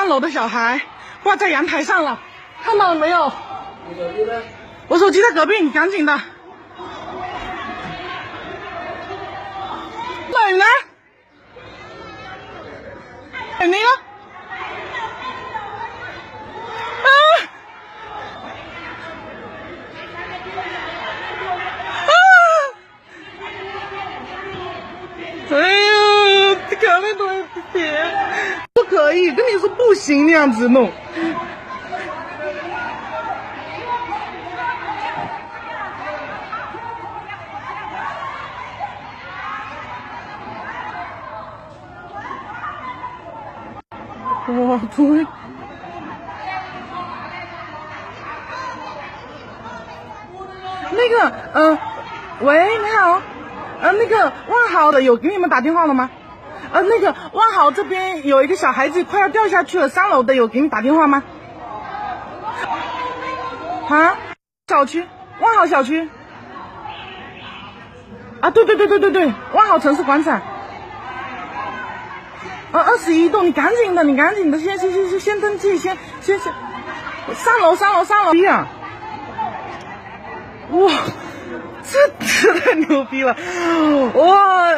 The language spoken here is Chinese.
3楼的小孩挂在阳台上了，看到了没有？你手机呢？我手机在隔壁，你赶紧的。美呢？美呢？啊！啊！哎呦，搞那东西不可以，跟你说不行，那样子弄。哇，对。那个，喂，你好，那个万豪的有给你们打电话了吗？那个万豪这边有一个小孩子快要掉下去了，3楼的有给你打电话吗？啊，小区，万豪小区。啊，对，万豪城市广场。21栋，你赶紧的，先登记，先3楼呀！哇，这太牛逼了！哇，